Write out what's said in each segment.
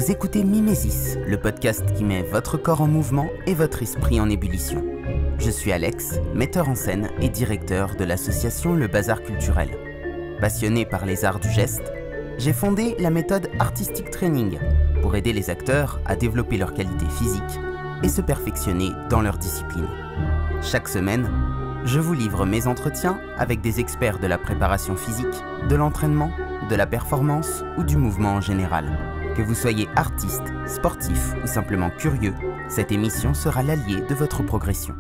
Vous écoutez Mimesis, le podcast qui met votre corps en mouvement et votre esprit en ébullition. Je suis Alex, metteur en scène et directeur de l'association Le Bazar Culturel. Passionné par les arts du geste, j'ai fondé la méthode Artistic Training pour aider les acteurs à développer leurs qualités physiques et se perfectionner dans leur discipline. Chaque semaine, je vous livre mes entretiens avec des experts de la préparation physique, de l'entraînement, de la performance ou du mouvement en général. Que vous soyez artiste, sportif ou simplement curieux, cette émission sera l'allié de votre progression.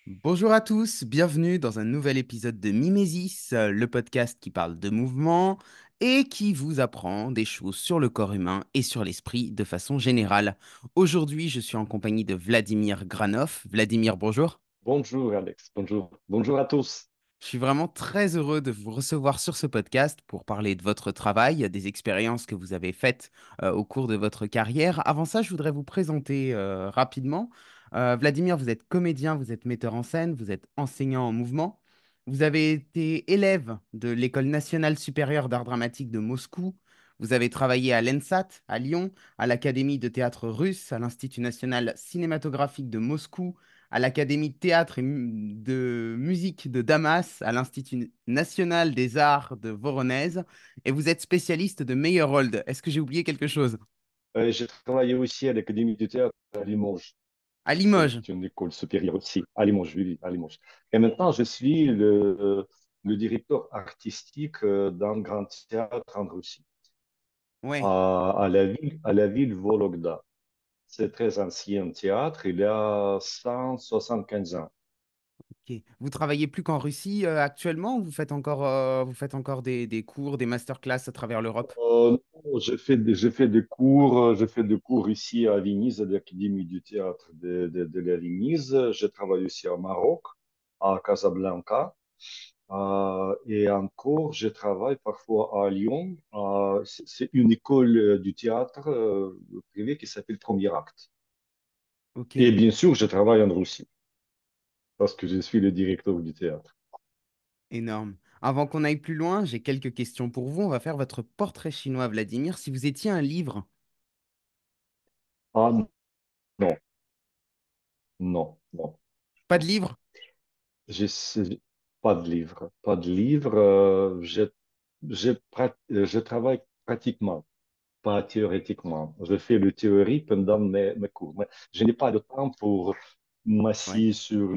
Bonjour à tous, bienvenue dans un nouvel épisode de Mimesis, le podcast qui parle de mouvement et qui vous apprend des choses sur le corps humain et sur l'esprit de façon générale. Aujourd'hui, je suis en compagnie de Vladimir Granov. Vladimir, bonjour. Bonjour Alex, bonjour. Bonjour à tous. Je suis vraiment très heureux de vous recevoir sur ce podcast pour parler de votre travail, des expériences que vous avez faites au cours de votre carrière. Avant ça, je voudrais vous présenter rapidement. Vladimir, vous êtes comédien, vous êtes metteur en scène, vous êtes enseignant en mouvement. Vous avez été élève de l'École nationale supérieure d'art dramatique de Moscou. Vous avez travaillé à l'ENSAT, à Lyon, à l'Académie de théâtre russe, à l'Institut national cinématographique de Moscou, à l'Académie de théâtre et de musique de Damas, à l'Institut national des arts de Voronèse, et vous êtes spécialiste de Meyerhold. Est-ce que j'ai oublié quelque chose? J'ai travaillé aussi à l'Académie du théâtre à Limoges. À C'est Limoges. une école supérieure aussi, à Limoges, oui, oui, à Limoges. Et maintenant, je suis le directeur artistique d'un grand théâtre en Russie, Ouais, à la ville Vologda. C'est un très ancien théâtre, il y a 175 ans. ok. Vous travaillez plus qu'en Russie actuellement ou vous faites encore des cours, des masterclass à travers l'Europe? Non, j'ai fait des cours ici à Venise, à l'Académie du théâtre de la Venise. Je travaille aussi au Maroc, à Casablanca. Et encore, je travaille parfois à Lyon. C'est une école du théâtre privée qui s'appelle Premier Acte. Ok, Et bien sûr, je travaille en Russie parce que je suis le directeur du théâtre. énorme. Avant qu'on aille plus loin, j'ai quelques questions pour vous. On va faire votre portrait chinois, Vladimir. Si vous étiez un livre, Ah non, non, non. pas de livre? J'ai pas de livre, pas de livre. Je travaille pratiquement, pas théoriquement. Je fais le théorie pendant mes cours. Mais je n'ai pas de temps pour Ouais. m'asseoir sur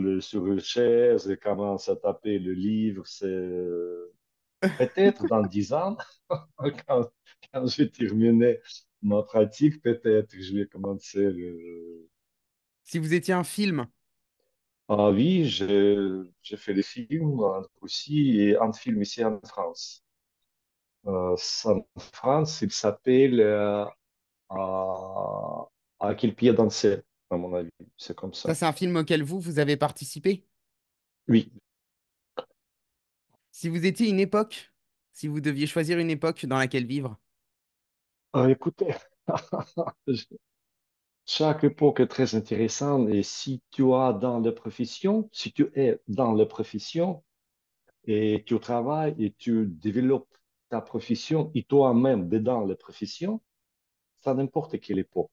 une chaise et commencer à taper le livre. C'est peut-être dans 10 ans, quand, quand je terminé ma pratique, peut-être je vais commencer Si vous étiez un film, Ah oui, j'ai fait des films aussi et un film ici en France. En France, il s'appelle à quel pied danser, à mon avis. C'est comme ça ça. c'est un film auquel vous avez participé. Oui. Si vous étiez une époque, si vous deviez choisir une époque dans laquelle vivre, Écoutez, chaque époque est très intéressante et si tu as dans la profession, si tu es dans la profession et tu travailles et tu développes ta profession et toi-même dedans la profession, ça n'importe quelle époque.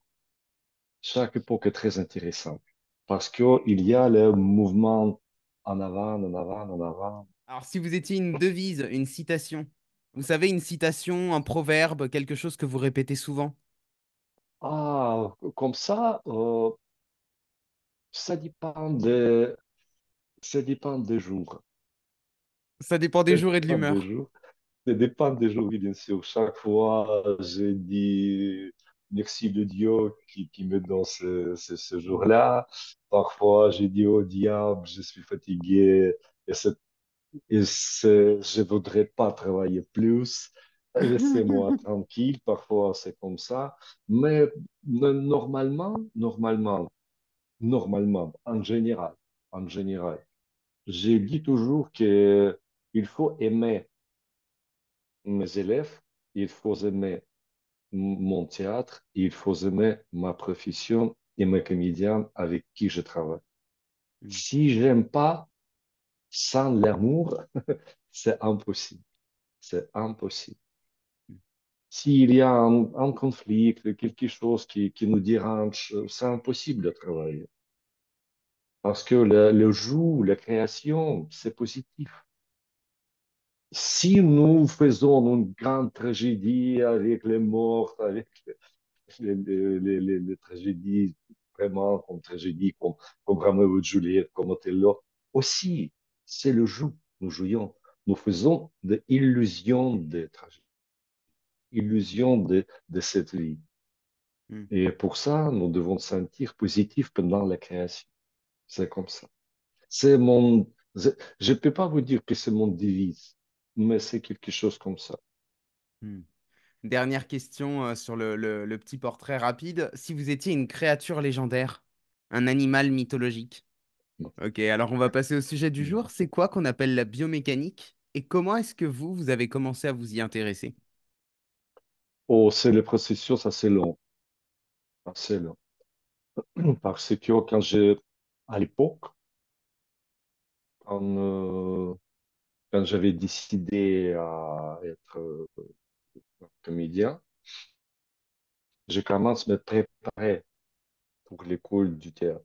Chaque époque est très intéressante parce qu'il y a le mouvement en avant, en avant, en avant. alors si vous étiez une devise, une citation, vous savez, une citation, un proverbe, quelque chose que vous répétez souvent, Comme ça, ça dépend ça dépend des jours. ça dépend des Ça jours et de dépend des l'humeur. jours. Ça dépend des jours, oui, bien sûr. Chaque fois, j'ai dit merci de Dieu qui me donne ce jour-là. Parfois, j'ai dit au diable, je suis fatigué. Et c'est je voudrais pas travailler plus. Laissez-moi tranquille. Parfois, c'est comme ça. Mais normalement, en général, je dis toujours que il faut aimer mes élèves, il faut aimer mon théâtre, il faut aimer ma profession et mes comédiens avec qui je travaille. Hmm. Si j'aime pas sans l'amour, c'est impossible. C'est impossible. S'il y a un conflit, quelque chose qui nous dérange, c'est impossible de travailler. Parce que le jeu, la création, c'est positif. Si nous faisons une grande tragédie avec les morts, avec les tragédies vraiment comme tragédie, comme Roméo et Juliette, comme Othello, aussi, c'est le jeu. Nous jouons, nous faisons des illusions de tragédie, illusions de cette vie. Hmm, Et pour ça, nous devons sentir positif pendant la création. C'est comme ça. C'est mon, je ne peux pas vous dire que c'est mon devise, mais c'est quelque chose comme ça. hmm. Dernière question sur le petit portrait rapide. Si vous étiez une créature légendaire, un animal mythologique. Ok, alors on va passer au sujet du jour. C'est quoi qu'on appelle la biomécanique et comment est-ce que vous avez commencé à vous y intéresser? Oh, c'est le processus assez long, assez long. Parce que à l'époque, quand, quand j'avais décidé à être comédien, j'ai commencé à me préparer pour l'école du théâtre.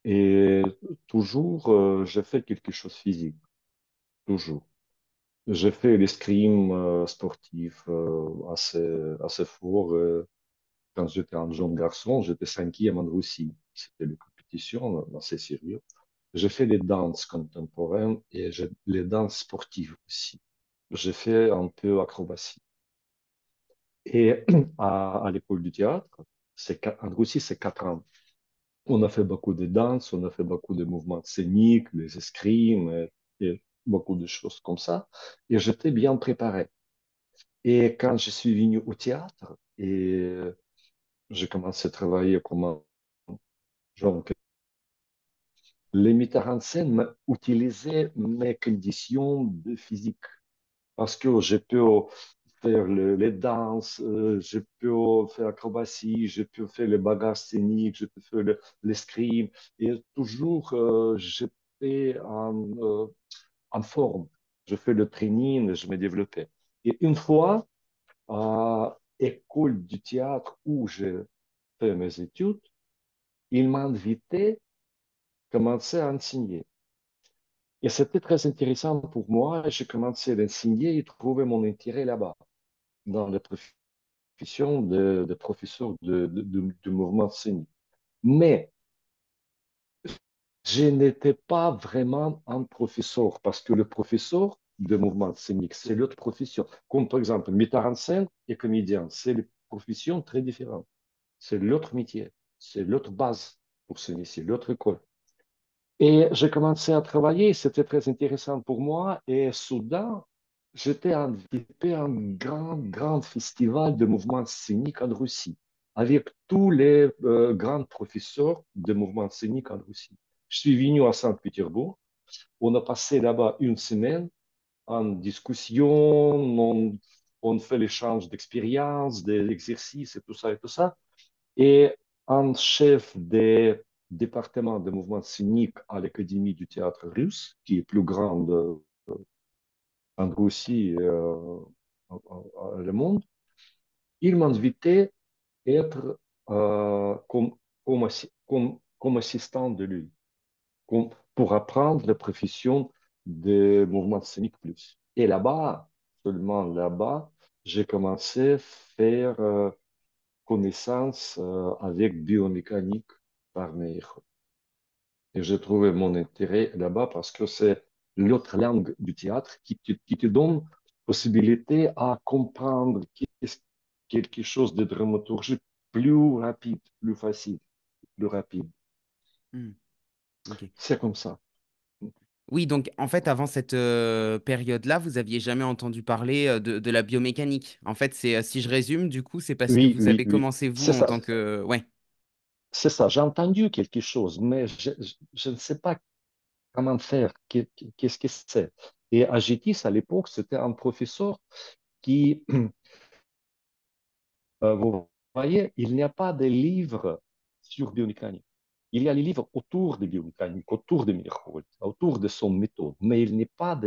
Et toujours, j'ai fait quelque chose de physique, toujours. J'ai fait l'escrime sportif assez fort. Quand j'étais un jeune garçon, j'étais cinquième en Russie. C'était une compétition assez sérieux. J'ai fait les danses contemporaines et les danses sportives aussi. J'ai fait un peu acrobatie. Et à l'école du théâtre, en Russie, c'est 4 ans. On a fait beaucoup de danse, on a fait beaucoup de mouvements scéniques, les escrimes et beaucoup de choses comme ça. Et j'étais bien préparé. Et quand je suis venu au théâtre, et j'ai commencé à travailler comme un genre, les metteurs en scène utilisaient mes conditions de physique parce que je peux faire les danses, je peux faire acrobatie, je peux faire les bagages scéniques, je peux faire l'escrime et toujours j'étais en forme. Je fais le training, je me développais. Et une fois, à l'école du théâtre où j'ai fait mes études, il m'a invité à commencer à enseigner. Et c'était très intéressant pour moi. J'ai commencé à enseigner et trouver mon intérêt là-bas, dans la profession de professeur de mouvement scénique. Mais je n'étais pas vraiment un professeur parce que le professeur de mouvement scénique, c'est l'autre profession. Comme par exemple, metteur en scène et comédien, c'est des professions très différentes. C'est l'autre métier, c'est l'autre base pour ce métier, l'autre école. Et j'ai commencé à travailler, c'était très intéressant pour moi. Et soudain, j'étais invité à un grand festival de mouvements scéniques en Russie, avec tous les grands professeurs de mouvements scéniques en Russie. Je suis venu à Saint-Pétersbourg. On a passé là-bas une semaine en discussion, on fait l'échange d'expériences, des exercices et tout ça et tout ça. Et un chef des départements de mouvement scénique à l'Académie du théâtre russe, qui est plus grande en Russie et le monde, il m'a invité à être comme assistant de lui, pour apprendre la profession de mouvement scénique plus. Et là-bas, seulement là-bas, j'ai commencé à faire connaissance avec biomécanique par meilleur. Et j'ai trouvé mon intérêt là-bas parce que c'est l'autre langue du théâtre qui te donne possibilité à comprendre quelque chose de dramaturgique plus rapide, plus facile, plus rapide. Hmm, ok. C'est comme ça. Oui, donc en fait, avant cette période-là, vous aviez jamais entendu parler de la biomécanique. En fait, c'est si je résume, du coup, c'est parce que Oui, vous oui, avez oui. commencé vous C'est en ça. tant que ouais. C'est ça. J'ai entendu quelque chose, mais je ne sais pas comment faire. Qu'est-ce que c'est? Et à GTIS, à l'époque, c'était un professeur qui vous voyez, il n'y a pas de livre sur biomécanique. Il y a les livres autour de biomécanique, autour de Meyerhold, autour de son méthode, mais il n'est pas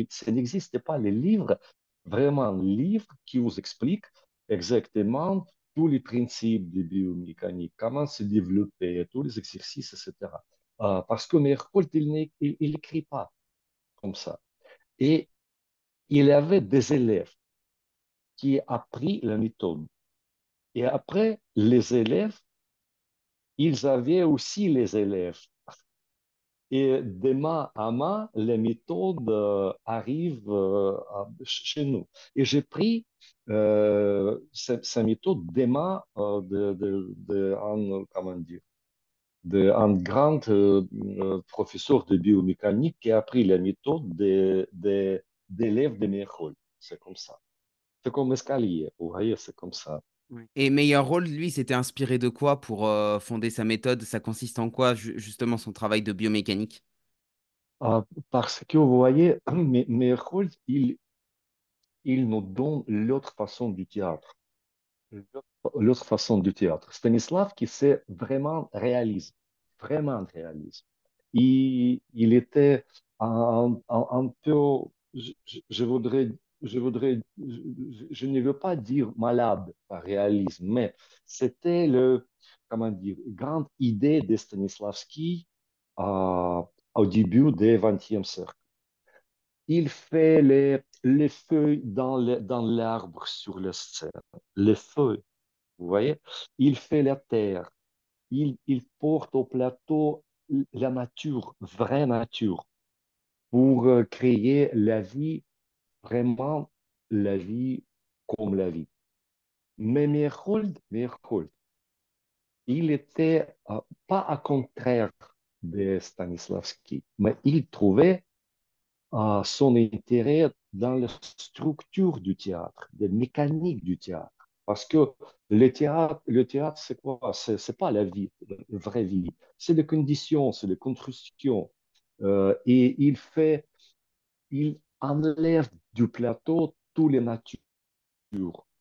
ce n'existe pas les livres, vraiment livres qui vous expliquent exactement tous les principes de biomécanique, comment se développer, tous les exercices, etc. Parce que Meyerhold, il n'écrit pas comme ça. Et il avait des élèves qui ont appris la méthode. Et après, les élèves, ils avaient aussi les élèves. Et de main à main, les méthodes arrivent chez nous. Et j'ai pris cette méthode de main comment dire, un grand professeur de biomécanique qui a pris la méthode d'élèves de mes rôles. C'est comme ça. C'est comme escalier, vous voyez, c'est comme ça. Ouais. Et Meyerhold, lui, s'était inspiré de quoi pour fonder sa méthode? Ça consiste en quoi, justement, son travail de biomécanique? Ah, parce que vous voyez, mes rôles, il nous donne l'autre façon du théâtre. L'autre façon du théâtre. Stanisław qui sait vraiment réalisme. Il était un peu, je ne veux pas dire malade par réalisme, mais c'était comment dire, grande idée de Stanislavski euh, au début du XXe siècle. Il fait les feuilles dans l'arbre sur la scène, les feuilles. Vous voyez, il fait la terre, il porte au plateau la nature, vraie nature, pour créer la vie, vraiment la vie comme la vie. Mais Meyerhold, il était pas à contraire de Stanislavski, mais il trouvait son intérêt dans la structure du théâtre, la mécanique du théâtre. Parce que le théâtre, c'est quoi? C'est pas la vie, la vraie vie. C'est les conditions, c'est les constructions. Et il enlève du plateau toutes les natures.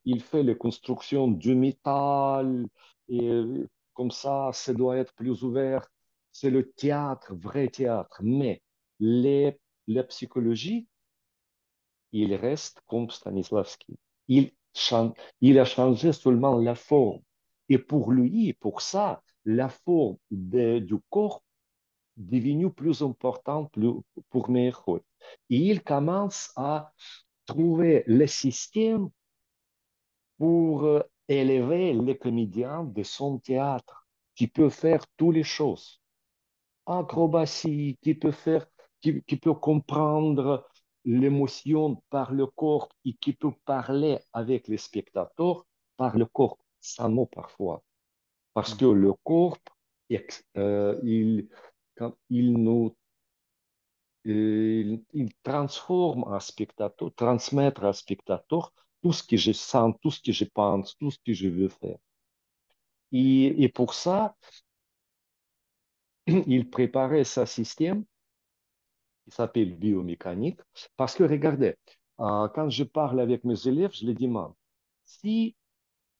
Il fait les constructions du métal, et comme ça doit être plus ouvert. C'est le théâtre, vrai théâtre. Mais les, la psychologie, il reste comme Stanislavski. Il a changé seulement la forme. Et pour lui, pour ça, la forme du corps est devenue plus importante pour Meyerhold. Et il commence à trouver le système pour élever les comédiens de son théâtre, qui peut faire toutes les choses. Acrobatie, qui peut comprendre l'émotion par le corps et qui peut parler avec les spectateurs par le corps, sans mot parfois. Parce que le corps, quand il transforme un spectateur, transmettre à un spectateur tout ce que je sens, tout ce que je pense, tout ce que je veux faire. Et pour ça, il préparait ce système qui s'appelle biomécanique. Parce que regardez, quand je parle avec mes élèves, je les demande, si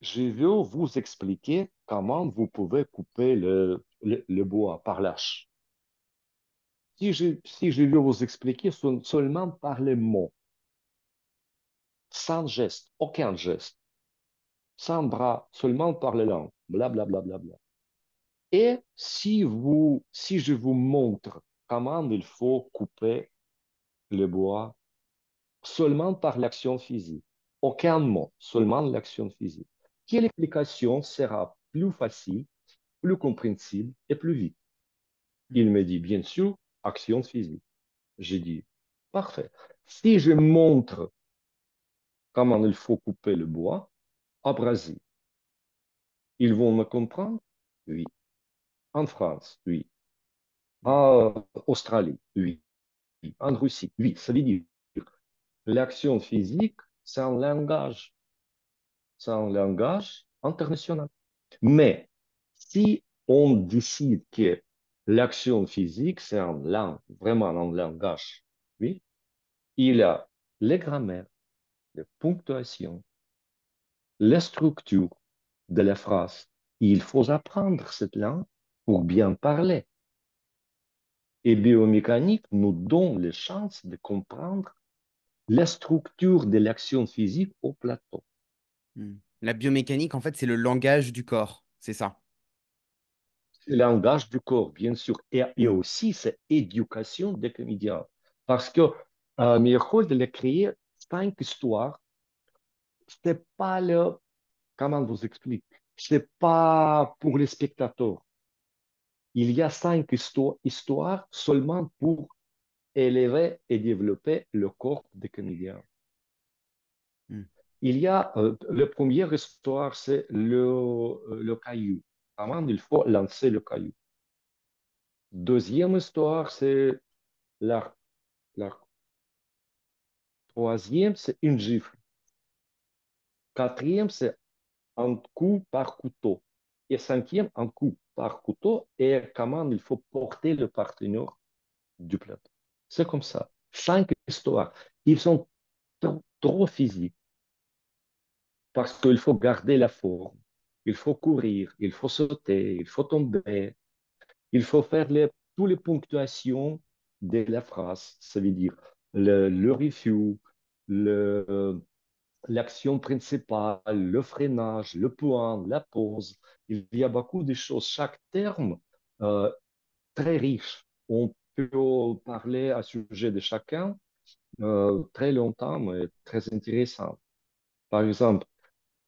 je veux vous expliquer comment vous pouvez couper le bois par l'âge, si je veux vous expliquer seulement par les mots, sans geste, aucun geste, sans bras, seulement par les langues, blablabla. Bla, bla, bla, bla. Et si je vous montre comment il faut couper le bois seulement par l'action physique. Aucun mot, seulement l'action physique. Quelle explication sera plus facile, plus compréhensible et plus vite? Il me dit, bien sûr, action physique. J'ai dit, parfait. Si je montre comment il faut couper le bois, au Brésil, ils vont me comprendre? Oui. En France? Oui. En Australie? Oui. En Russie? Oui. Ça veut dire, l'action physique, c'est un langage international. Mais si on décide que l'action physique, c'est vraiment un langage, oui, il y a les grammaires, les ponctuations, les structures de la phrase. Il faut apprendre cette langue pour bien parler. Et biomécanique nous donne les chances de comprendre la structure de l'action physique au plateau. Hmm. La biomécanique, en fait, c'est le langage du corps, c'est ça. Le langage du corps, bien sûr, et Hmm. aussi c'est éducation des comédiens. Parce que Miracle de créé 5 histoires, c'est pas le, comment vous explique, c'est pas pour les spectateurs. Il y a 5 histoires seulement pour élever et développer le corps des comédiens. Hmm. Il y a, la première histoire, c'est le caillou. Comment il faut lancer le caillou. Deuxième histoire, c'est l'arc. L'arc. Troisième, c'est une gifle. Quatrième, c'est un coup par couteau. Et cinquième, un coup par couteau et comment il faut porter le partenaire du plateau. C'est comme ça. 5 histoires. Ils sont trop physiques parce qu'il faut garder la forme. Il faut courir, il faut sauter, il faut tomber, il faut faire toutes les ponctuations de la phrase. Ça veut dire le refus, le, l'action principale, le freinage, le point, la pause. Il y a beaucoup de choses. Chaque terme euh, très riche. On peut parler à sujet de chacun très longtemps, mais très intéressant. Par exemple,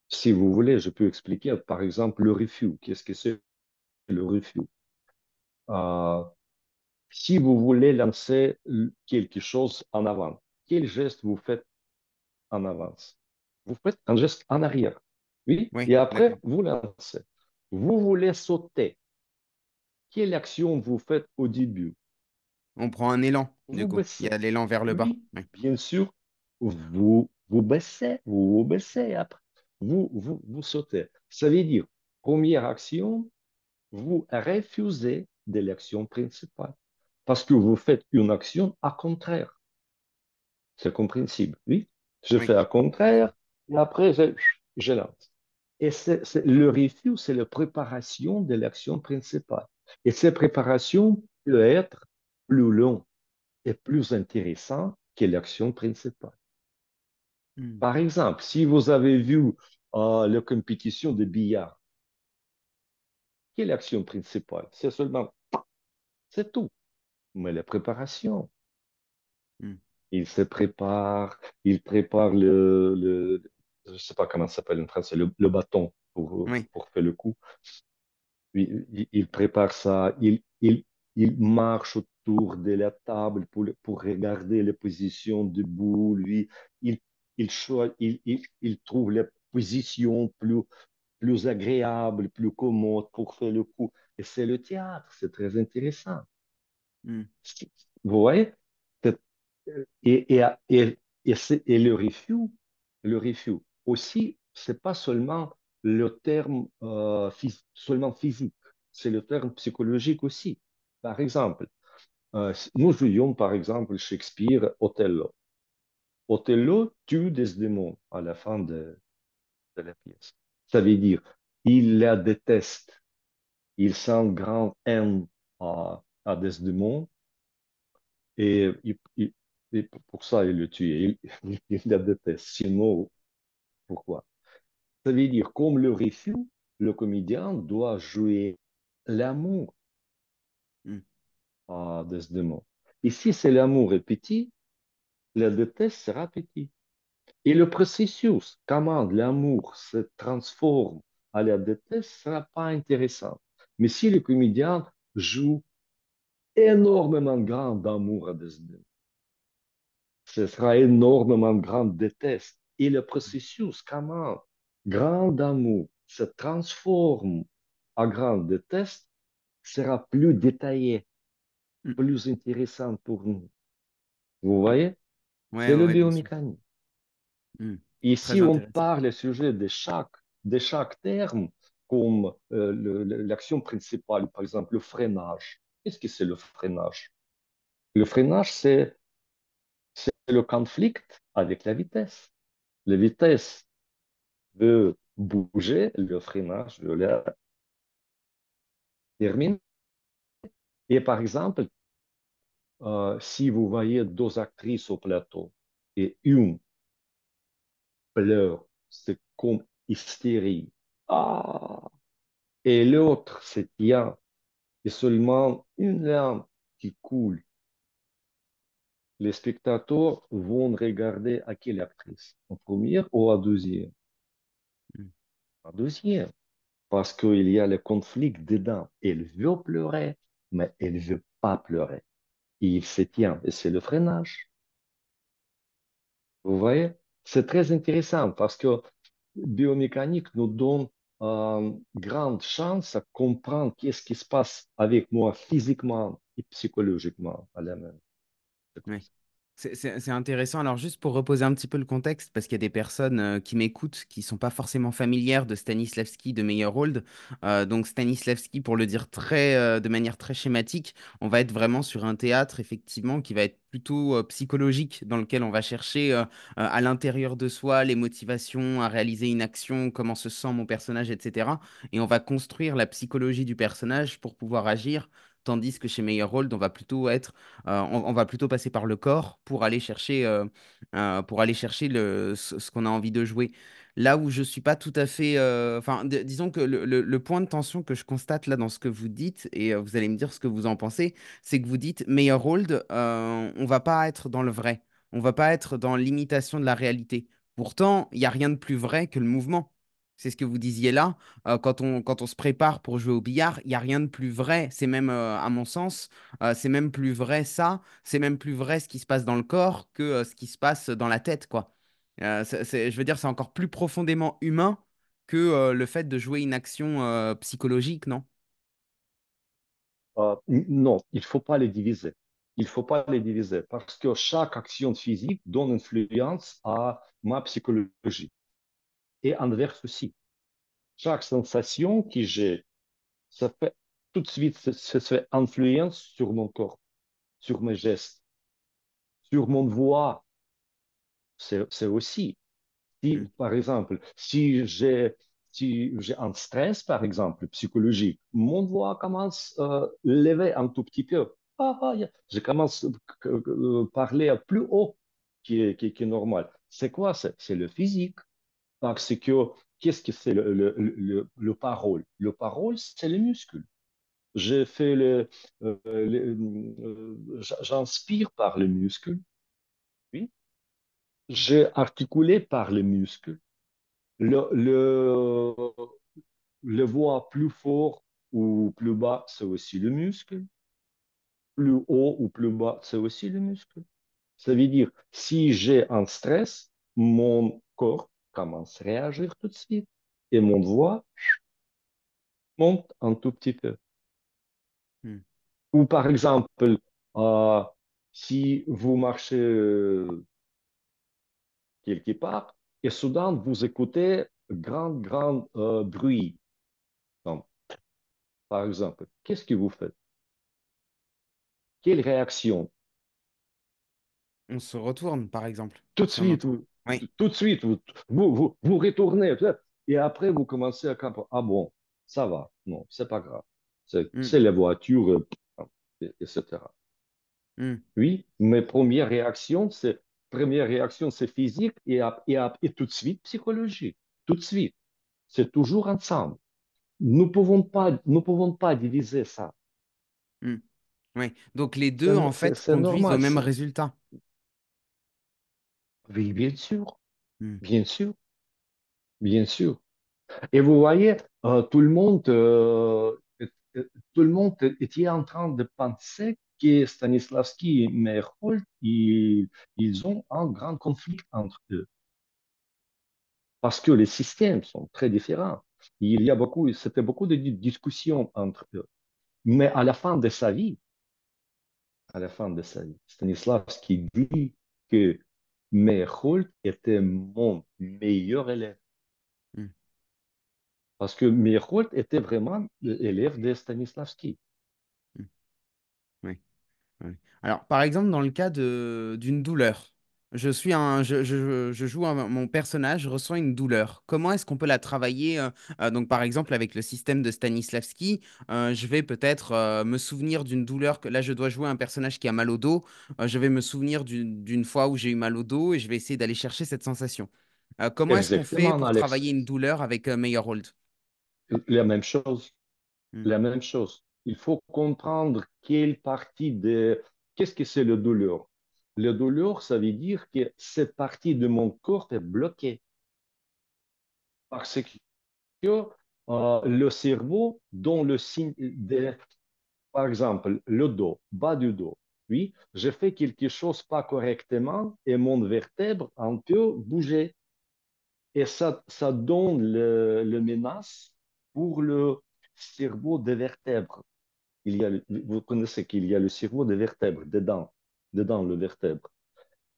si vous voulez, je peux expliquer, par exemple, le refus. Qu'est-ce que c'est le refus? Euh, si vous voulez lancer quelque chose en avant, quel geste vous faites en avance? Vous faites un geste en arrière. Oui, Oui, et après, d'accord. vous lancez. Vous voulez sauter. Quelle action vous faites au début? On prend un élan, du Vous coup. Il y baissez. a l'élan vers le bas. Oui, Oui. bien sûr. Vous baissez, vous baissez après. Vous sautez. Ça veut dire, première action, vous refusez de l'action principale parce que vous faites une action à contraire. C'est compréhensible, oui. Je Oui, fais à tout à contraire fait. et après, je lance. Et le refus, c'est la préparation de l'action principale. Et cette préparation peut être plus longue et plus intéressante que l'action principale. Hmm. Par exemple, si vous avez vu la compétition de billard, quelle est l'action principale? C'est seulement, c'est tout. Mais la préparation, Hmm. il prépare je ne sais pas comment ça s'appelle en français, le bâton Oui. pour faire le coup. Il prépare ça, il marche autour de la table pour regarder les positions debout. Lui, il, il trouve les positions plus agréables, plus commodes pour faire le coup. Et c'est le théâtre, c'est très intéressant. Hmm. Vous voyez? C'est- et le refus aussi, c'est pas seulement le terme seulement physique, c'est le terme psychologique aussi. Par exemple, nous jouions par exemple Shakespeare, Othello. Othello tue Desdemone à la fin de la pièce. Ça veut dire, il la déteste, il sent grand haine à Desdemone et, et pour ça il le tue. Il la déteste. Sinon, pourquoi? Ça veut dire, comme le refus, le comédien doit jouer l'amour Hmm. à Desdemone. Et si c'est l'amour est petit, la déteste sera petit. Et le processus, comment l'amour se transforme à la déteste, sera pas intéressant. Mais si le comédien joue énormément grand d'amour à Desdemone, ce sera énormément grand déteste. Et le processus, comment grand amour se transforme à grand déteste, sera plus détaillé, Hmm. plus intéressant pour nous. Vous voyez? Ouais, C'est ouais, le ouais, bien sûr. biomécanique. Hmm. Et Très si on intéressant. parle au sujet de chaque terme, comme l'action principale, par exemple le freinage, qu'est-ce que c'est le freinage? Le freinage, c'est le conflit avec la vitesse. La vitesse veut bouger, le freinage veut la terminer. Et par exemple, si vous voyez deux actrices au plateau et une pleure, c'est comme hystérie. Ah! Et l'autre se tient et seulement une larme qui coule. Les spectateurs vont regarder à quelle actrice? En première ou à deuxième? Mm. À deuxième. Parce qu'il y a le conflit dedans. Elle veut pleurer, mais elle ne veut pas pleurer. Et il se tient. Et c'est le freinage. Vous voyez? C'est très intéressant parce que biomécanique nous donne grande chance à comprendre qu'est-ce qui se passe avec moi physiquement et psychologiquement à la même. C'est comme Ouais. ça. C'est intéressant. Alors, juste pour reposer un petit peu le contexte, parce qu'il y a des personnes qui m'écoutent qui sont pas forcément familières de Stanislavski de Meyerhold. Donc, Stanislavski, pour le dire de manière très schématique, on va être vraiment sur un théâtre, effectivement, qui va être plutôt psychologique, dans lequel on va chercher à l'intérieur de soi les motivations à réaliser une action, comment se sent mon personnage, etc. Et on va construire la psychologie du personnage pour pouvoir agir. Tandis que chez Meyerhold, on va plutôt passer par le corps pour aller chercher ce qu'on a envie de jouer. Là où je suis pas tout à fait, enfin, disons que le point de tension que je constate là dans ce que vous dites, et vous allez me dire ce que vous en pensez, c'est que vous dites Meyerhold, on va pas être dans le vrai, on va pas être dans l'imitation de la réalité. Pourtant, il y a rien de plus vrai que le mouvement. C'est ce que vous disiez là. Quand on se prépare pour jouer au billard, il n'y a rien de plus vrai. C'est même, à mon sens, c'est même plus vrai ça, c'est même plus vrai ce qui se passe dans le corps que ce qui se passe dans la tête, quoi. Je veux dire, c'est encore plus profondément humain que le fait de jouer une action psychologique, non? Non, il ne faut pas les diviser. Il ne faut pas les diviser parce que chaque action physique donne influence à ma psychologie. Et inverse aussi. Chaque sensation que j'ai, ça fait tout de suite, ça fait influence sur mon corps, sur mes gestes, sur mon voix. C'est aussi. Si, Mm, par exemple, si j'ai un stress, par exemple, psychologique, mon voix commence à lever un tout petit peu. Je commence à parler à plus haut qui est normal. C'est quoi? C'est le physique. Parce que qu'est-ce que c'est le parole? Le parole, c'est le muscle. J'ai fait j'inspire par le muscle, oui. J'ai articulé par le muscle. Le, le, le voix plus fort ou plus bas, c'est aussi le muscle. Plus haut ou plus bas, c'est aussi le muscle. Ça veut dire, si j'ai un stress, mon corps commence à réagir tout de suite et mon voix monte un tout petit peu. mm, Ou par exemple, euh, si vous marchez quelque part et soudain vous écoutez grand bruit, donc, par exemple, qu'est-ce que vous faites? Quelle réaction? On se retourne, par exemple, Tout de si on suite, entend. Oui. tout de suite, vous retournez. Et après, vous commencez à comprendre, ah bon, ça va, non, c'est pas grave. Mm, C'est la voiture, etc. mm, Oui, mes première réaction, c'est physique et tout de suite psychologique. Tout de suite. C'est toujours ensemble. Nous pouvons pas diviser ça. mm. Oui. Donc les deux, en fait, C'est conduisent au normal. même résultat. Oui, bien sûr, Mm, bien sûr, bien sûr. Et vous voyez, tout le monde était en train de penser que Stanislavski et Meyerhold, ils ont un grand conflit entre eux. Parce que les systèmes sont très différents. C'était beaucoup de discussions entre eux. Mais à la fin de sa vie, Stanislavski dit que Meyerhold était mon meilleur élève. mm, Parce que Meyerhold était vraiment l'élève de Stanislavski. mm. Oui, oui. Alors, par exemple, dans le cas d'une douleur. je joue mon personnage, je ressens une douleur. Comment est-ce qu'on peut la travailler donc, par exemple, avec le système de Stanislavski, je vais peut-être me souvenir d'une douleur que là, je dois jouer un personnage qui a mal au dos. Je vais me souvenir d'une fois où j'ai eu mal au dos et je vais essayer d'aller chercher cette sensation. Comment est-ce qu'on fait Exactement, pour Alex. travailler une douleur avec Meyerhold? La même chose. Hmm, La même chose. Il faut comprendre quelle partie de... Qu'est-ce que c'est le douleur? Le douleur, ça veut dire que cette partie de mon corps est bloquée parce que le cerveau donne le signe de, par exemple, le dos, bas du dos. Oui, je fais quelque chose pas correctement et mon vertèbre un peu bouger. Et ça donne le menace pour le cerveau des vertèbres. Vous connaissez qu'il y a le cerveau des vertèbres, dedans le vertèbre.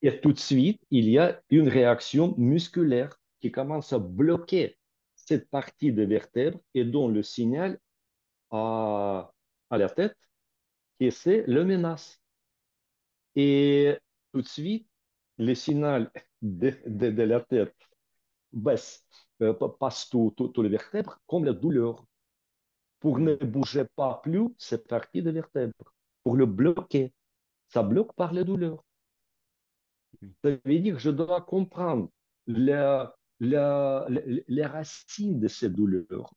Et tout de suite, il y a une réaction musculaire qui commence à bloquer cette partie des vertèbres et donne le signal à la tête que c'est le menace. Et tout de suite, le signal de la tête baisse, passe tout les vertèbres comme la douleur. Pour ne hmm, bouger pas plus cette partie de vertèbre, pour le bloquer. Ça bloque par la douleur. hmm, Ça veut dire que je dois comprendre les racines de ces douleurs.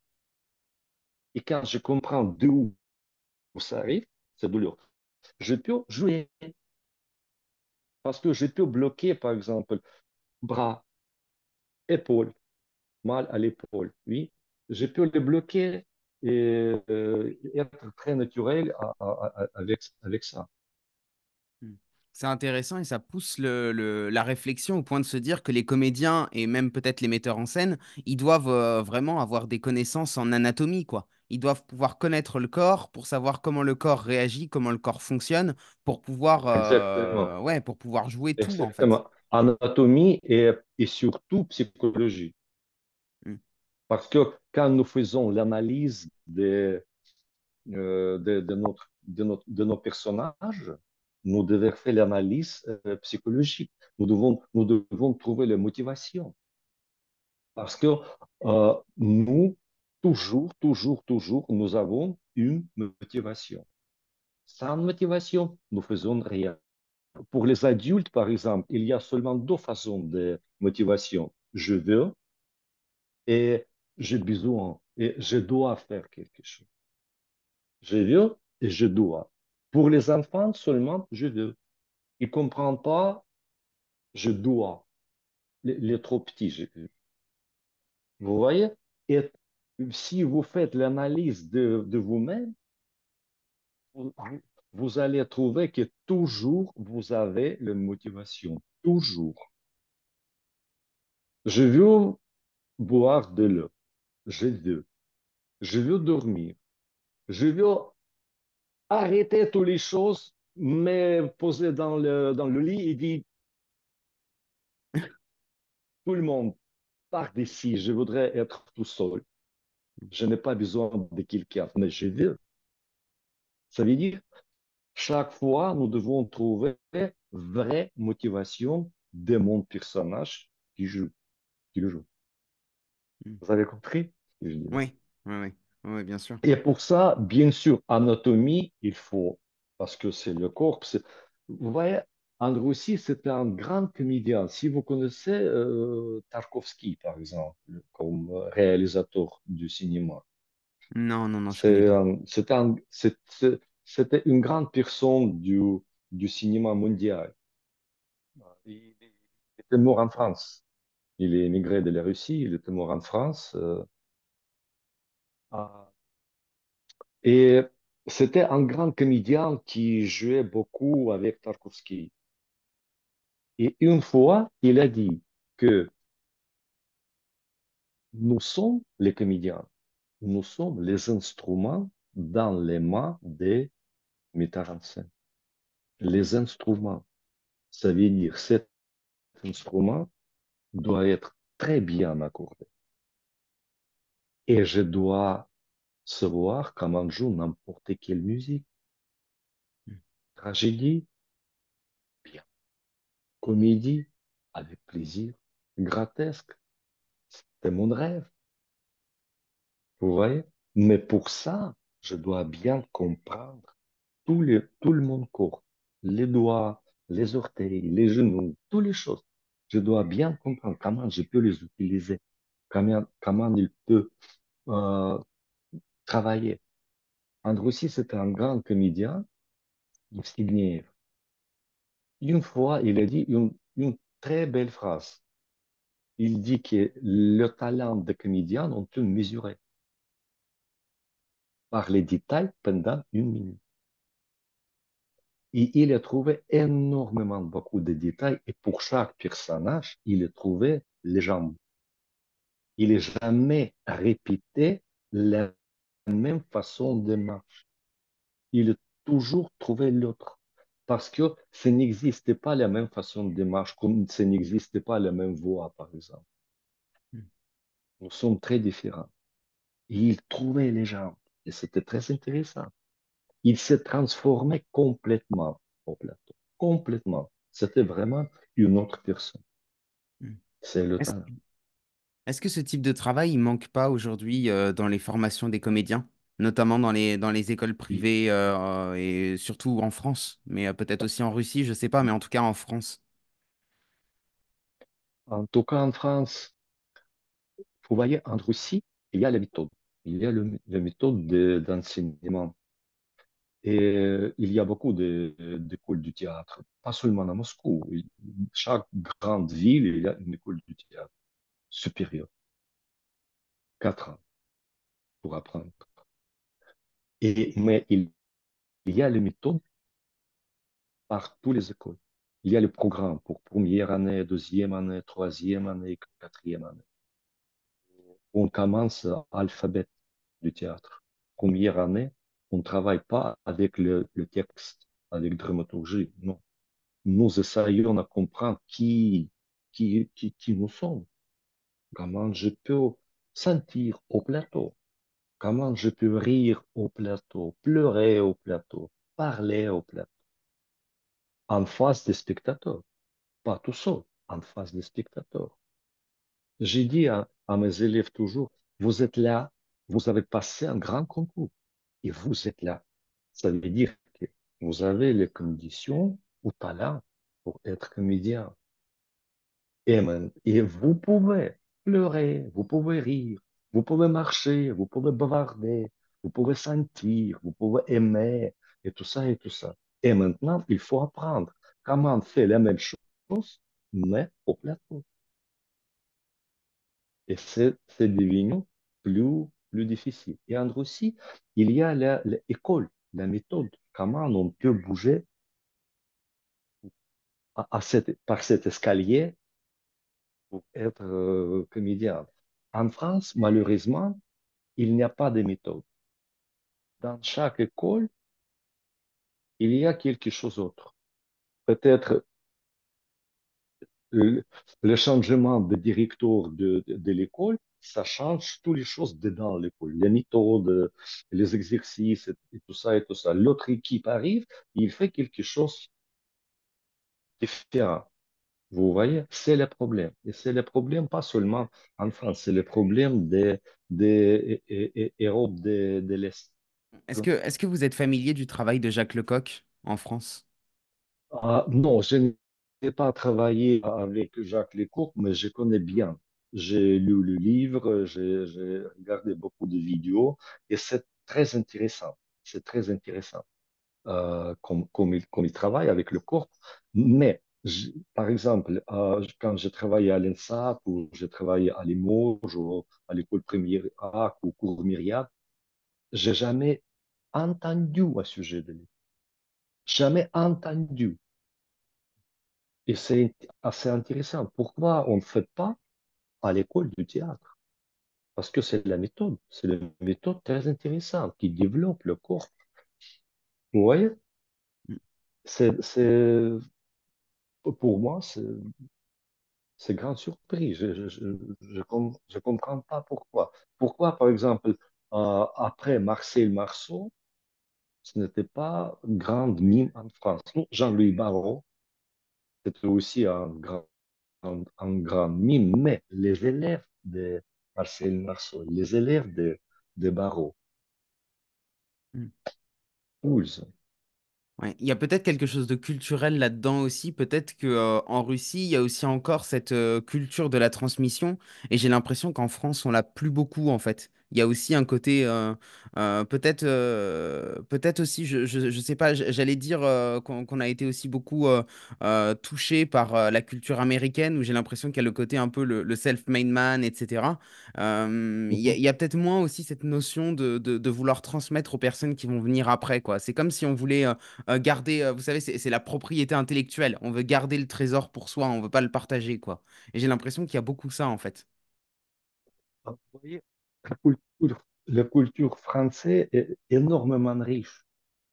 Et quand je comprends d'où ça arrive, ces douleurs, je peux jouer. Parce que je peux bloquer, par exemple, bras, épaules, mal à l'épaule. Oui, je peux les bloquer et être très naturel avec ça. hmm. C'est intéressant et ça pousse la réflexion au point de se dire que les comédiens et même peut-être les metteurs en scène, ils doivent vraiment avoir des connaissances en anatomie, quoi. Ils doivent pouvoir connaître le corps pour savoir comment le corps réagit, comment le corps fonctionne, pour pouvoir, Exactement. ouais, pour pouvoir jouer tout, en fait. Exactement. Anatomie et surtout psychologie. Hmm, Parce que quand nous faisons l'analyse de nos personnages, nous devons faire l'analyse psychologique. Nous devons trouver la motivation. Parce que nous, toujours, nous avons une motivation. Sans motivation, nous faisons rien. Pour les adultes, par exemple, il y a seulement deux façons de motivation. Je veux et j'ai besoin et je dois faire quelque chose. Je veux et je dois. Pour les enfants, seulement je veux. Ils ne comprennent pas, je dois. Les trop petits, vous voyez? Et si vous faites l'analyse de vous-même, vous, vous allez trouver que toujours vous avez la motivation. Toujours. Je veux boire de l'eau. Je veux. Je veux dormir. Je veux arrêter toutes les choses, me poser dans le lit et dire, tout le monde part d'ici, je voudrais être tout seul. Je n'ai pas besoin de quelqu'un, mais je veux. Ça veut dire, chaque fois, nous devons trouver vraie motivation de mon personnage qui joue, qui le joue. hmm. Vous avez compris ce que je dis là? Oui, oui, oui, oui, bien sûr. Et pour ça, bien sûr, anatomie, il faut, parce que c'est le corps. Vous voyez, en Russie, c'était un grand comédien. Si vous connaissez Tarkovsky, par exemple, comme réalisateur du cinéma, Non, non, non, je connais pas. c'était une grande personne du cinéma mondial. Il était mort en France. Il est émigré de la Russie, il était mort en France. Et c'était un grand comédien qui jouait beaucoup avec Tarkovsky. Et une fois, il a dit que nous sommes les comédiens, nous sommes les instruments dans les mains des metteurs en scène. Les instruments, ça veut dire cet instrument doit être très bien accordé. Et je dois savoir comment joue n'importe quelle musique. Hmm, Tragédie, bien. Comédie, avec plaisir, grotesque, c'était mon rêve, vous voyez? Mais pour ça, je dois bien comprendre tout le monde corps, les doigts, les orteils, les genoux, toutes les choses. Je dois bien comprendre comment je peux les utiliser, comment il peut euh, travailler. Androussi, c'est un grand comédien, Evstigneev. Une fois, il a dit une très belle phrase. Il dit que le talent de comédien, on peut mesurer par les détails pendant une minute. Et il a trouvé énormément, beaucoup de détails. Et pour chaque personnage, il a trouvé les jambes. Il n'a jamais répété la même façon de marcher. Il a toujours trouvé l'autre. Parce que ça n'existait pas la même façon de marche, comme ça n'existait pas la même voix, par exemple. Mm. Nous sommes très différents. Et il trouvait les jambes. Et c'était très intéressant. Il s'est transformé complètement au plateau. Complètement. C'était vraiment une autre personne. Mm. C'est le Est-ce, talent. est-ce que ce type de travail, il manque pas aujourd'hui dans les formations des comédiens, notamment dans les écoles Il- privées et surtout en France, mais peut-être aussi en Russie, je sais pas, mais en tout cas en France. En tout cas, en France, vous voyez, en Russie, il y a la méthode. Il y a la méthode d'enseignement. Et il y a beaucoup d'écoles du théâtre, pas seulement à Moscou. Chaque grande ville, il y a une école du théâtre supérieure, 4 ans pour apprendre. Mais il y a les méthodes par toutes les écoles. Il y a le programme pour première année, deuxième année, troisième année, quatrième année. On commence à l'alphabet du théâtre. Première année, on ne travaille pas avec le texte, avec dramaturgie, non. Nous essayons de comprendre qui nous sommes, comment je peux sentir au plateau, comment je peux rire au plateau, pleurer au plateau, parler au plateau, en face des spectateurs, pas tout seul, en face des spectateurs. J'ai dit à mes élèves toujours, vous êtes là, vous avez passé un grand concours et vous êtes là. Ça veut dire que vous avez les conditions ou talent pour être comédien. Et vous pouvez pleurer, vous pouvez rire, vous pouvez marcher, vous pouvez bavarder, vous pouvez sentir, vous pouvez aimer, et tout ça, et tout ça. Et maintenant, il faut apprendre comment faire la même chose, mais au plateau. Et c'est devenu plus difficile. Et en Russie, il y a l'école, la méthode, comment on peut bouger par cet escalier pour être comédien. En France, malheureusement, il n'y a pas de méthode. Dans chaque école, il y a quelque chose d'autre. Peut-être le, le changement de directeur de l'école, ça change toutes les choses dedans l'école, les méthodes, les exercices et tout ça et tout ça. L'autre équipe arrive, il fait quelque chose de différent. Vous voyez, c'est le problème. Et c'est le problème pas seulement en France, c'est le problème des Europes de l'Est. Est-ce que vous êtes familier du travail de Jacques Lecoq en France? Ah, non, je n'ai pas travaillé avec Jacques Lecoq, mais je connais bien. J'ai lu le livre, j'ai regardé beaucoup de vidéos et c'est très intéressant. C'est très intéressant comme il travaille avec le corps. Mais, par exemple, quand j'ai travaillé à l'ENSAP ou j'ai travaillé à Limoges ou à l'école primaire A ou cours Myriade, j'ai jamais entendu à sujet de lui. Jamais entendu. Et c'est assez intéressant. Pourquoi on ne fait pas à l'école du théâtre? Parce que c'est la méthode. C'est la méthode très intéressante qui développe le corps. Vous voyez? C'est, pour moi, c'est grande surprise. Je comprends pas pourquoi. Pourquoi, par exemple, après Marcel Marceau, ce n'était pas grande mime en France. Non, Jean-Louis Barrault, c'était aussi un grand mime, mais les élèves de Marcel Marceau, les élèves de Barreau, Pouls, Ouais. Il y a peut-être quelque chose de culturel là-dedans aussi. Peut-être que en Russie, il y a aussi encore cette culture de la transmission. Et j'ai l'impression qu'en France, on l'a plus beaucoup en fait. Il y a aussi un côté peut-être aussi je sais pas, j'allais dire qu'on a été aussi beaucoup touché par la culture américaine où j'ai l'impression qu'il y a le côté un peu le self-made man, etc. Il y a peut-être moins aussi cette notion de vouloir transmettre aux personnes qui vont venir après, quoi. C'est comme si on voulait garder, vous savez, c'est la propriété intellectuelle. On veut garder le trésor pour soi, on veut pas le partager, quoi. Et j'ai l'impression qu'il y a beaucoup ça, en fait. vous voyez, la culture française est énormément riche,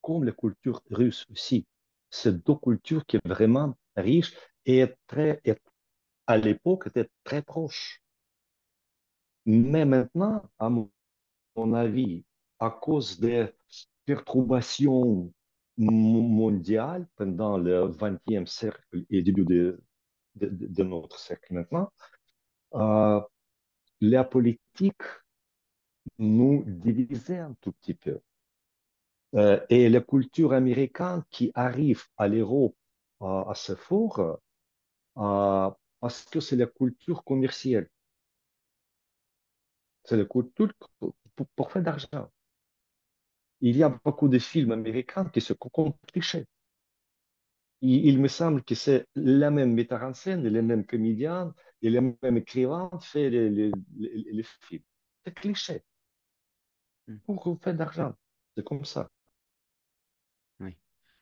comme la culture russe aussi. C'est deux cultures qui sont vraiment riches et à l'époque étaient très proches. Mais maintenant, mon avis, à cause des perturbations mondiales pendant le XXe siècle et début de notre siècle maintenant, euh, la politique nous divisait un tout petit peu. Et la culture américaine qui arrive à l'Europe à ce fort, parce que c'est la culture commerciale, c'est la culture pour faire d'argent. Il y a beaucoup de films américains qui se comptent clichés. Il me semble que c'est la même metteur en scène, les mêmes comédiens et les mêmes écrivains fait les films. C'est cliché Mm. pour faire d'argent. C'est comme ça. Oui.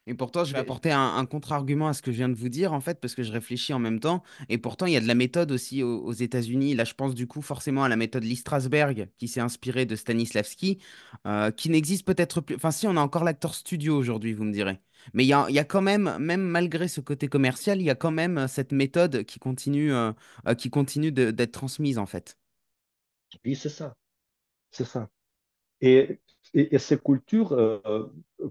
Et pourtant, je vais Mais apporter un contre-argument à ce que je viens de vous dire, en fait, parce que je réfléchis en même temps. Et pourtant, il y a de la méthode aussi aux États-Unis. Là, je pense du coup forcément à la méthode Lee Strasberg, qui s'est inspirée de Stanislavski, qui n'existe peut-être plus. Enfin, si, on a encore l'acteur studio aujourd'hui, vous me direz. Mais il y a quand même, même malgré ce côté commercial, il y a quand même cette méthode qui continue d'être transmise, en fait. oui, c'est ça. C'est ça. Et, et ces cultures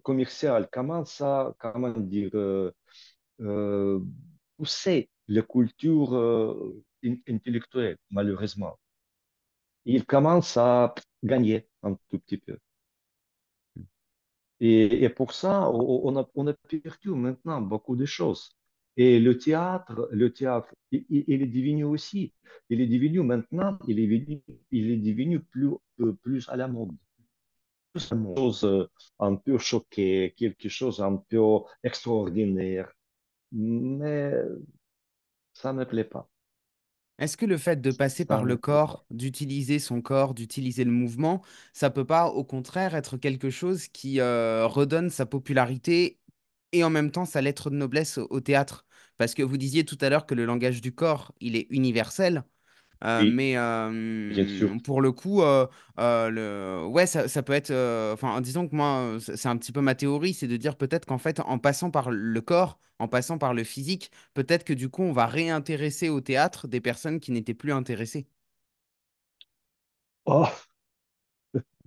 commerciales commencent à, comment dire, euh, pousser les cultures intellectuelles, malheureusement. Ils commencent à gagner un tout petit peu. Et pour ça, on a perdu maintenant beaucoup de choses. Et le théâtre, il est devenu aussi, il est devenu maintenant, il est devenu plus à la mode. Plus une chose un peu choquée, quelque chose un peu extraordinaire. Mais ça ne me plaît pas. Est-ce que le fait de passer Ça par ne le me plaît pas. corps, d'utiliser son corps, d'utiliser le mouvement, ça peut pas au contraire être quelque chose qui redonne sa popularité et en même temps sa lettre de noblesse au théâtre? Parce que vous disiez tout à l'heure que le langage du corps, il est universel. Oui, Mais bien sûr. pour le coup, ouais, ça peut être. Enfin, disons que moi, c'est un petit peu ma théorie, c'est de dire peut-être qu'en fait, en passant par le corps, en passant par le physique, peut-être que du coup, on va réintéresser au théâtre des personnes qui n'étaient plus intéressées. Oh,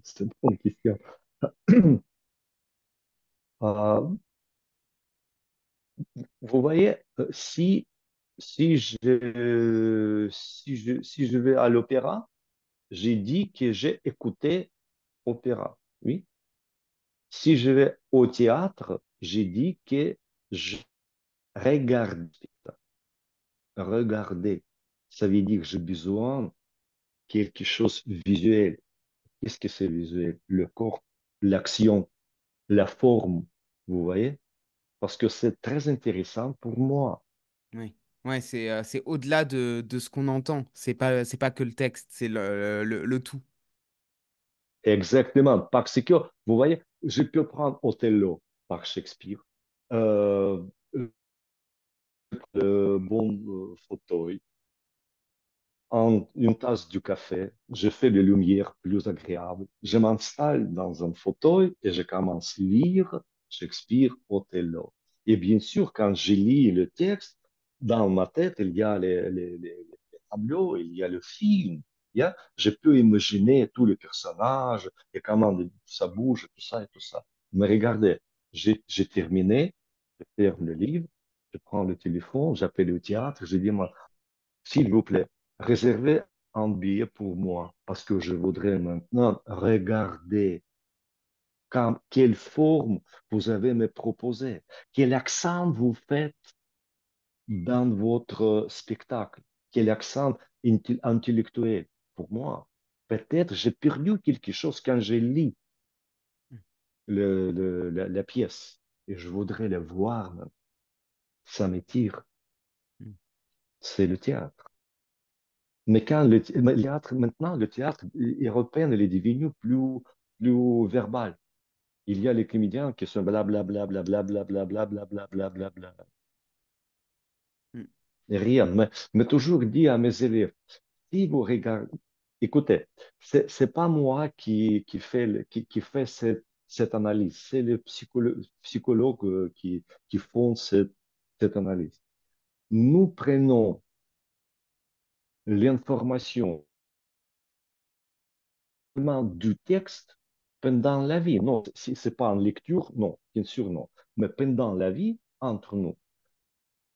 c'est une bonne question. Euh, Vous voyez, si je vais à l'opéra, j'ai dit que j'ai écouté opéra. Oui. Si je vais au théâtre, j'ai dit que je regarde. Regarder. Ça veut dire que j'ai besoin de quelque chose de visuel. Qu'est-ce que c'est visuel? Le corps, l'action, la forme. Vous voyez? Parce que c'est très intéressant pour moi. Oui. Ouais, c'est au-delà de ce qu'on entend. C'est pas que le texte, c'est le tout. Exactement, parce que, vous voyez, je peux prendre Othello par Shakespeare, euh, le bon fauteuil, une tasse de café, je fais des lumières plus agréables, je m'installe dans un fauteuil et je commence à lire Shakespeare, Othello. Et bien sûr, quand je lis le texte, dans ma tête, il y a les tableaux, il y a le film. Je peux imaginer tous les personnages et comment ça bouge, tout ça et tout ça. Mais regardez, j'ai terminé, je ferme le livre Je prends le téléphone, j'appelle le théâtre, je dis, moi, s'il vous plaît, réservez un billet pour moi parce que je voudrais maintenant regarder quelle forme vous avez me proposé, quel accent vous faites dans votre spectacle, quel accent intellectuel. Pour moi, peut-être j'ai perdu quelque chose quand je lis la pièce et je voudrais le voir. Ça m'étire. Mm. C'est le théâtre. Mais mais le théâtre, maintenant, le théâtre européen, il est devenu plus verbal. Il y a les comédiens qui sont blablabla, blablabla, blablabla, blablabla, Mm. et rien. Mais toujours dit à mes élèves, si vous regardez, écoutez, c'est pas moi qui fait cette analyse, c'est les psychologues qui font cette analyse. Nous prenons l'information du texte pendant la vie. Non, si c'est pas en lecture, non, bien sûr, non. Mais pendant la vie, entre nous,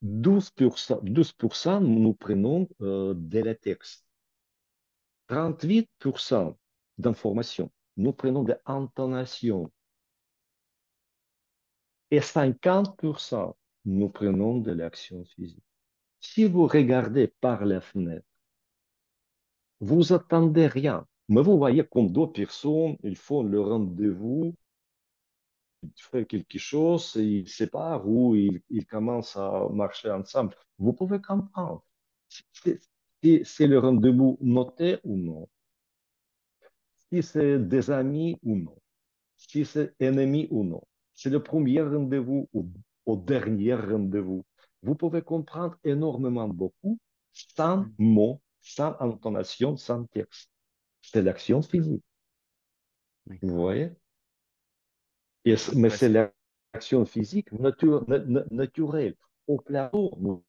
12% nous prenons de la texte. 38% d'informations, nous prenons de l'intonation. Et 50%, nous prenons de l'action physique. Si vous regardez par la fenêtre, vous attendez rien. Mais vous voyez comme deux personnes, ils font le rendez-vous, fait quelque chose, et ils se séparent ou ils commencent à marcher ensemble. Vous pouvez comprendre. C'est c'est le rendez-vous noté ou non, si c'est des amis ou non, si c'est ennemi ou non, c'est le premier rendez-vous ou au dernier rendez-vous. Vous pouvez comprendre énormément beaucoup sans Mm. mots, sans intonation, sans texte. C'est l'action physique, vous D'accord. voyez? Mais Ouais, c'est l'action physique naturelle. Au plateau,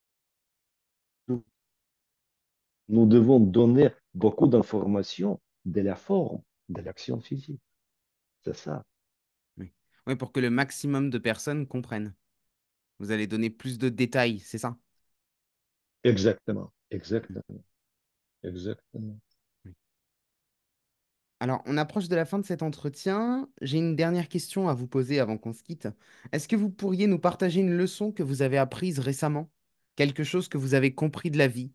nous devons donner beaucoup d'informations de la forme de l'action physique. C'est ça. oui. Oui, pour que le maximum de personnes comprennent. Vous allez donner plus de détails, c'est ça? Exactement. Mm. Exactement. Exactement. Oui. Alors, on approche de la fin de cet entretien. J'ai une dernière question à vous poser avant qu'on se quitte. Est-ce que vous pourriez nous partager une leçon que vous avez apprise récemment? Quelque chose que vous avez compris de la vie?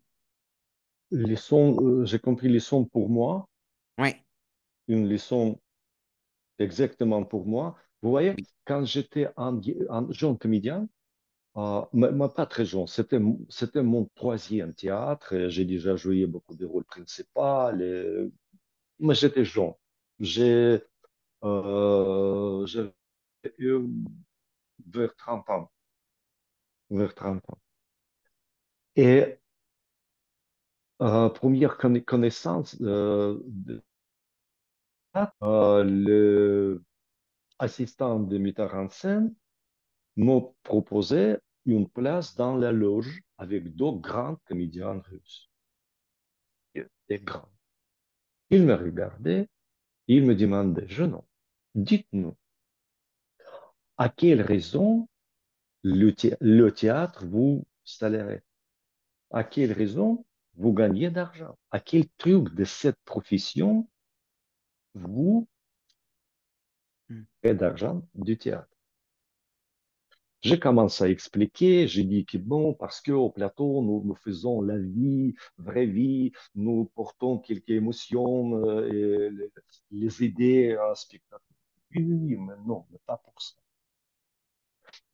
J'ai compris les sons pour moi, Ouais, une leçon exactement pour moi. Vous voyez, oui, quand j'étais un jeune comédien, mais pas très jeune, c'était mon troisième théâtre. Et j'ai déjà joué beaucoup de rôles principaux, mais j'étais jeune. J'ai j'avais eu vers 30 ans. Vers 30 ans. Et première connaissance, le assistant de metteur en scène m'a proposé une place dans la loge avec deux grands comédiens russes. Des grands. Il me regardait, il me demandait, jeune homme, dites-nous, à quelle raison le théâtre vous salérait? À quelle raison vous gagnez d'argent? À quel truc de cette profession vous mm, faites d'argent du théâtre? J'ai commencé à expliquer, j'ai dit que bon, parce qu'au plateau, nous faisons la vie, vraie vie, nous portons quelques émotions et les idées à un spectacle. Oui, oui, mais non, mais pas pour ça.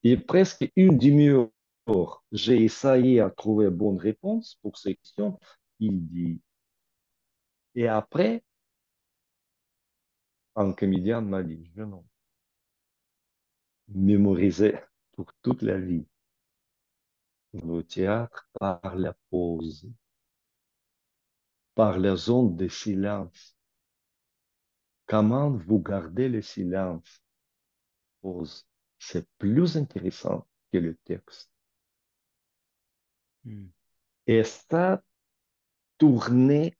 Et presque une demi-heure, j'ai essayé à trouver bonne réponse pour ces questions. Il dit, et après, un comédien m'a dit, je non, mémoriser pour toute la vie le théâtre par la pause, par la zone de silence. Comment vous gardez le silence? Pause. C'est plus intéressant que le texte. mm, Et ça tournait,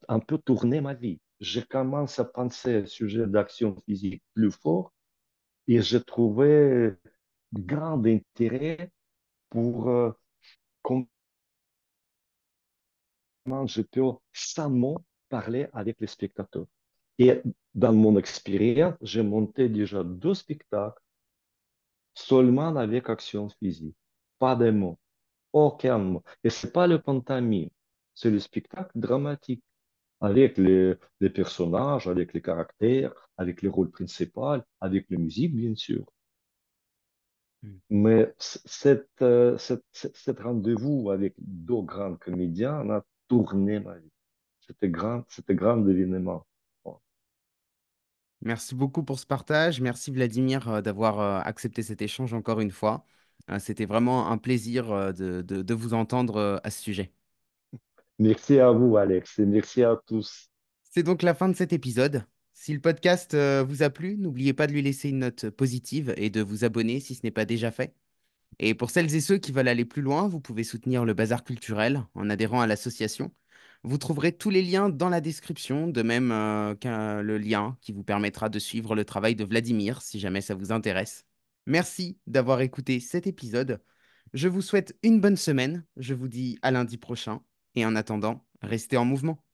un peu tourné ma vie. Je commence à penser au sujet d'action physique plus fort et je trouvais grand intérêt pour comment je peux seulement parler avec les spectateurs. Et dans mon expérience, j'ai monté déjà 2 spectacles seulement avec action physique. Pas de mots, aucun mot. Et c'est pas le pantomime, c'est le spectacle dramatique avec les personnages, avec les caractères, avec les rôles principaux, avec la musique, bien sûr. Mm. Mais cet rendez-vous avec 2 grands comédiens a tourné ma vie. C'était grand événement. Bon. Merci beaucoup pour ce partage. Merci Vladimir d'avoir accepté cet échange encore une fois. C'était vraiment un plaisir de vous entendre à ce sujet. Merci à vous, Alex, et merci à tous. C'est donc la fin de cet épisode. Si le podcast vous a plu, n'oubliez pas de lui laisser une note positive et de vous abonner si ce n'est pas déjà fait. Et pour celles et ceux qui veulent aller plus loin, vous pouvez soutenir le Bazar culturel en adhérant à l'association. Vous trouverez tous les liens dans la description, de même qu'un le lien qui vous permettra de suivre le travail de Vladimir si jamais ça vous intéresse. Merci d'avoir écouté cet épisode. Je vous souhaite une bonne semaine. Je vous dis à lundi prochain. Et en attendant, restez en mouvement.